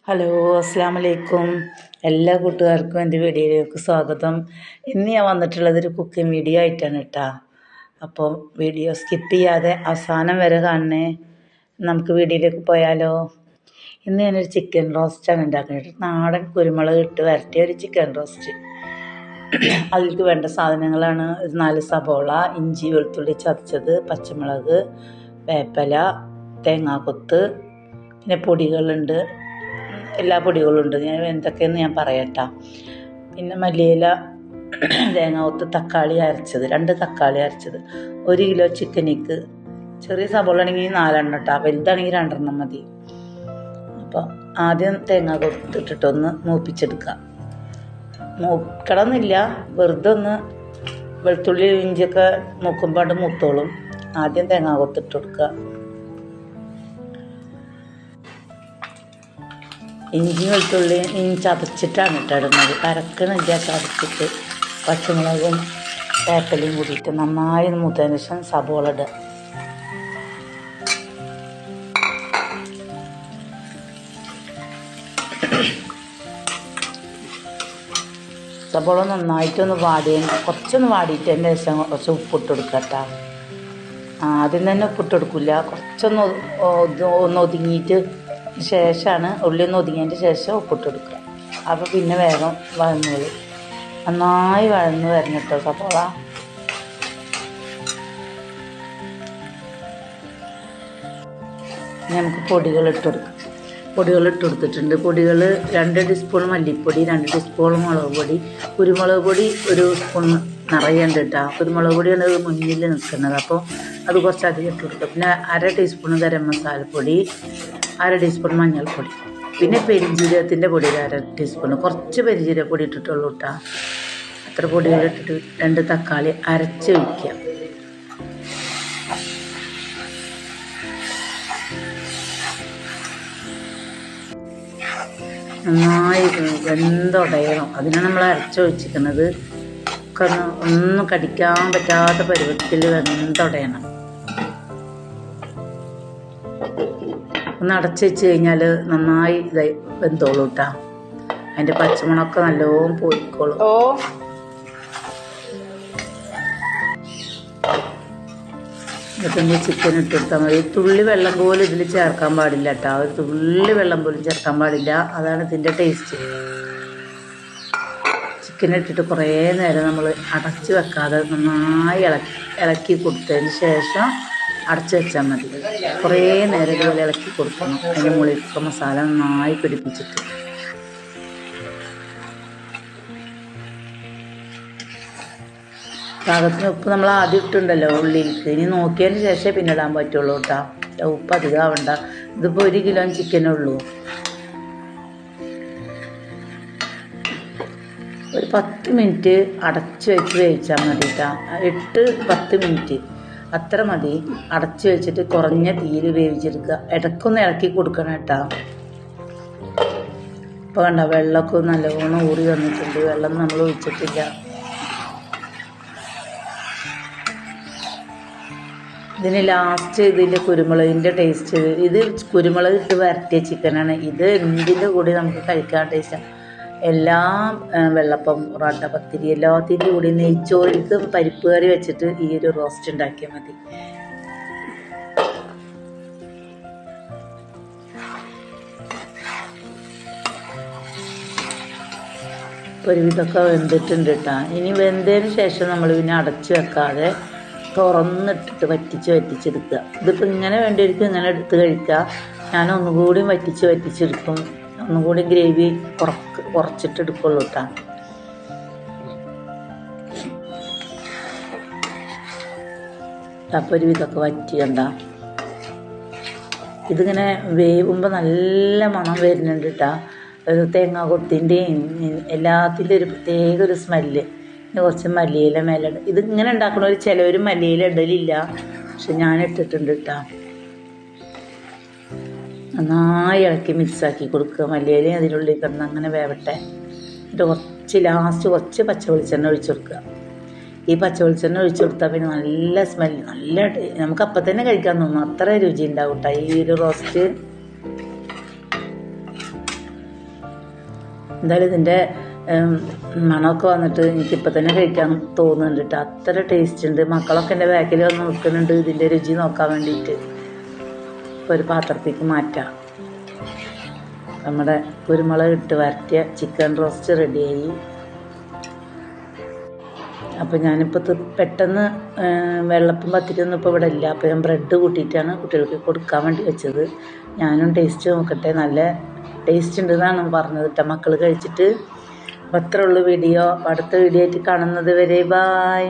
Hello, അസ്സാം വലൈക്കും. എല്ലാ കൂട്ടുകാർക്കും എൻ്റെ വീഡിയോയിലേക്ക് സ്വാഗതം. ഇന്ന് ഞാൻ വന്നിട്ടുള്ളത് ഒരു കുക്കിംഗ് വീഡിയോ ആയിട്ടാണ് കേട്ടോ. അപ്പോൾ വീഡിയോ സ്കിപ്പ് ചെയ്യാതെ അവസാനം വരെ കാണണേ. നമുക്ക് വീഡിയോയിലേക്ക് പോയാലോ. ഇന്ന് ഞാനൊരു ചിക്കൻ റോസ്റ്റാണ് ഉണ്ടാക്കുന്നത്. നാടൻ കുരുമുളക് ഇട്ട് വരട്ടിയ ഒരു ചിക്കൻ റോസ്റ്റ്. അതിലേക്ക് വേണ്ട സാധനങ്ങളാണ് 4 സബോള, ഇഞ്ചി വെളുത്തുള്ളി ചതച്ചത്, പച്ചമുളക്, വേപ്പില, തേങ്ങാക്കൊത്ത്, പിന്നെ പൊടികളുണ്ട്. എല്ലാ പൊടികളുണ്ട്. എന്തൊക്കെയെന്ന് ഞാൻ പറയട്ടോ. പിന്നെ മല്ലിയില, തേങ്ങാക്കൊത്ത്, തക്കാളി അരച്ചത്, 2 തക്കാളി അരച്ചത്, 1 കിലോ ചിക്കനിക്ക്. ചെറിയ സബോള ആണെങ്കിൽ 4 കേട്ടോ, വലുതാണെങ്കിൽ 2 മതി. അപ്പോൾ ആദ്യം തേങ്ങാക്കൊത്തിട്ടിട്ടൊന്ന് മൂപ്പിച്ചെടുക്കുക. മൂക്കണമെന്നില്ല, വെറുതെ ഒന്ന് വെളുത്തുള്ളി ഇഞ്ചിയൊക്കെ മൂക്കുമ്പോൾ മൂത്തോളും. ആദ്യം തേങ്ങാക്കൊത്തിട്ട് കൊടുക്കുക. ഇഞ്ചി വെളുത്തുള്ളി ചതച്ചിട്ടാണ് ഇടുന്നത്, അരക്കണില്ല, ചതച്ചിട്ട്. പച്ചമുളകും വേപ്പിലയും കൂടിയിട്ട് നന്നായി മൂത്തതിന് ശേഷം സബോള ഇടുക. സബോള നന്നായിട്ടൊന്ന് കുറച്ചൊന്ന് വാടിയിട്ടതിൻ്റെ ശേഷം കുറച്ച് ഉപ്പിട്ട് കൊടുക്കുക കേട്ടോ. ആദ്യം തന്നെ ഉപ്പിട്ട് കൊടുക്കില്ല, കുറച്ചൊന്ന് ഒതുങ്ങിയിട്ട് ശേഷമാണ് ഉള്ളി ഒന്ന് ഒതുങ്ങിയതിൻ്റെ ശേഷം ഉപ്പിട്ട് കൊടുക്കുക. അപ്പോൾ പിന്നെ വേഗം വഴന്നോളൂ. നന്നായി വഴന്ന് വരണം കേട്ടോ സബോള. നമുക്ക് പൊടികളിട്ട് കൊടുക്കാം. പൊടികളിട്ട് കൊടുത്തിട്ടുണ്ട്. പൊടികൾ 2 ടീസ്പൂൺ മല്ലിപ്പൊടി, 2 ടീസ്പൂൺ മുളക് പൊടി, കുരുമുളക് പൊടി 1 സ്പൂൺ നിറയുണ്ട് കേട്ടോ. കുരുമുളക് പൊടിയാണ് മുന്നിൽ നിൽക്കുന്നത്, അപ്പോൾ അത് കുറച്ചധികം ഇട്ട് കൊടുക്കുക. പിന്നെ 1/2 ടീസ്പൂൺ ഗരം മസാലപ്പൊടി, 1/2 ടീസ്പൂൺ മഞ്ഞൾപ്പൊടി, പിന്നെ പെരിഞ്ജീരകത്തിൻ്റെ പൊടി 1/2 ടീസ്പൂൺ. കുറച്ച് പെരിഞ്ജീരകപ്പൊടി ഇട്ടിട്ടുള്ളൂ കേട്ടോ. അത്ര പൊടികളിട്ടിട്ട് 2 തക്കാളി അരച്ച് വയ്ക്കുക. നന്നായി വെന്തുടയണം. അതിനാണ് നമ്മൾ അരച്ച് വെച്ചിരിക്കുന്നത്. ഒക്കെ ഒന്നും കടിക്കാൻ പറ്റാത്ത പരുവത്തിൽ വെന്തുടയണം. ഒന്ന് അടച്ച് വെച്ച് കഴിഞ്ഞാൽ നന്നായി ഇതായി വെന്തോളൂ കേട്ടോ. അതിൻ്റെ പച്ചമുളകൊക്കെ നല്ലോണം പോയിക്കോളും. എന്നിട്ട് ചിക്കൻ ഇട്ട് കൊടുത്താൽ മതി. തുള്ളി വെള്ളം പോലും ഇതിൽ ചേർക്കാൻ പാടില്ല കേട്ടോ. ഒരു തുള്ളി വെള്ളം പോലും ചേർക്കാൻ പാടില്ല. അതാണ് ഇതിൻ്റെ ടേസ്റ്റ്. ചിക്കൻ ഇട്ടിട്ട് കുറേ നേരം നമ്മൾ അടച്ച് വെക്കാതെ നന്നായി ഇളക്കി കൊടുത്തതിന് ശേഷം അടച്ച് വെച്ചാൽ മതി. കുറേ നേരം ഇതുപോലെ ഇളക്കി കൊടുക്കണം. അതിൻ്റെ മുകളിലൊക്കെ മസാല നന്നായി പിടിപ്പിച്ചിട്ട്. പാകത്തിന് ഉപ്പ് നമ്മൾ ആദ്യം ഇട്ടുണ്ടല്ലോ ഉള്ളിലേക്ക്. ഇനി നോക്കിയതിന് ശേഷം പിന്നെ ഇടാൻ പറ്റുള്ളൂ കേട്ടോ. ഉപ്പ് അധികം ആവണ്ട. ഇതിപ്പോൾ 1 കിലോ ചിക്കനേ ഉള്ളൂ. ഒരു 10 മിനിറ്റ് അടച്ച് വെച്ച് വേവിച്ചാൽ മതി കേട്ടോ. 8-10 മിനിറ്റ് അത്ര മതി. അടച്ച് വെച്ചിട്ട് കുറഞ്ഞ തീയിൽ വേവിച്ചെടുക്കുക. ഇടയ്ക്കൊന്ന് ഇളക്കി കൊടുക്കണം കേട്ടോ. ഇപ്പോൾ കണ്ട വെള്ളമൊക്കെ നല്ലോണം ഊറി വന്നിട്ടുണ്ട്. വെള്ളം നമ്മൾ ഒഴിച്ചിട്ടില്ല. ഇതിന് ലാസ്റ്റ് ഇതിൻ്റെ കുരുമുളകിൻ്റെ ടേസ്റ്റ്. ഇത് കുരുമുളക് ഇട്ട് വരട്ടിയ ചിക്കനാണ്. ഇത് എന്തിൻ്റെ കൂടി നമുക്ക് കഴിക്കാൻ ടേസ്റ്റാണ്. എല്ലാം വെള്ളപ്പം, പൊറോട്ട, പത്തിരി എല്ലാത്തിൻ്റെ കൂടി നെയ്ച്ചോറിക്ക് പരിപ്പ് കറി വെച്ചിട്ട് ഈ ഒരു റോസ്റ്റ് ഉണ്ടാക്കിയാൽ മതി. ഒരുവിധമൊക്കെ വെന്തിട്ടുണ്ട് കേട്ടോ. ഇനി വെന്തതിന് ശേഷം നമ്മൾ പിന്നെ അടച്ച് വെക്കാതെ തുറന്നിട്ടിട്ട് വറ്റിച്ചെടുക്കുക. ഇതിപ്പോൾ ഇങ്ങനെ വേണ്ടിയിരിക്കും ഇങ്ങനെ എടുത്ത് കഴിക്കുക. ഞാൻ ഒന്നുകൂടി വറ്റിച്ചെടുക്കും. ഒന്നുകൂടി ഗ്രേവി കുറച്ചിട്ട് എടുക്കുള്ളൂ കേട്ടോ. അപ്പോൾ ഒരു വിധമൊക്കെ വറ്റിയണ്ട. ഇതിങ്ങനെ വേവുമ്പോൾ നല്ല മണം വരുന്നുണ്ട് കേട്ടോ. തേങ്ങാക്കൊത്തിൻ്റെയും എല്ലാത്തിൻ്റെ ഒരു പ്രത്യേക ഒരു സ്മെല്ല്. കുറച്ച് മല്ലിയില മേലെ ഇത് ഇങ്ങനെ ഉണ്ടാക്കണവർ ചിലവർ മല്ലിയില ഇടലില്ല, പക്ഷെ ഞാൻ ഇട്ടിട്ടുണ്ട് കേട്ടോ. നന്നായി ഇളക്കി മിക്സാക്കി കൊടുക്കുക. മല്ലിയിലയും അതിനുള്ളിൽ കിടന്ന് അങ്ങനെ വേവട്ടെ. എന്നിട്ട് ലാസ്റ്റ് കുറച്ച് പച്ച വെളിച്ചെണ്ണ ഒഴിച്ചു കൊടുക്കുക. ഈ പച്ച വെളിച്ചെണ്ണ ഒഴിച്ചു കൊടുത്താൽ പിന്നെ നല്ല സ്മെല്ല്, നല്ല നമുക്ക് അപ്പം തന്നെ കഴിക്കാൻ തോന്നും. അത്ര രുചി ഉണ്ടാവും കേട്ടോ ഈ ഒരു റോസ്റ്റ്. എന്തായാലും ഇതിൻ്റെ മണമൊക്കെ വന്നിട്ട് എനിക്കിപ്പോൾ തന്നെ കഴിക്കാൻ തോന്നുന്നുണ്ട് കേട്ടോ. അത്ര ടേസ്റ്റ് ഉണ്ട്. മക്കളൊക്കെ എൻ്റെ ബാക്കിൽ വന്ന് നിൽക്കുന്നുണ്ട് ഇതിൻ്റെ രുചി നോക്കാൻ വേണ്ടിയിട്ട്. ഇപ്പോൾ ഒരു പാത്രത്തേക്ക് മാറ്റാം. നമ്മുടെ കുരുമുളക് ഇട്ട് വരട്ടിയ ചിക്കൻ റോസ്റ്റ് റെഡിയായി. അപ്പോൾ ഞാനിപ്പോൾ പെട്ടെന്ന് വെള്ളപ്പം പത്തിരിയൊന്നും ഇപ്പോൾ ഇവിടെ ഇല്ല. അപ്പോൾ ഞാൻ ബ്രെഡ് കൂട്ടിയിട്ടാണ് കുട്ടികൾക്ക് കൊടുക്കാൻ വേണ്ടി വെച്ചത്. ഞാനും ടേസ്റ്റ് നോക്കട്ടെ. നല്ല ടേസ്റ്റ് ഉണ്ടെന്നാണ് പറഞ്ഞത് കേട്ടോ മക്കൾ കഴിച്ചിട്ട്. അപ്പോൾ അത്രേ ഉള്ളൂ വീഡിയോ. അടുത്ത വീഡിയോ ആയിട്ട് കാണുന്നത് വരെ ബായ്.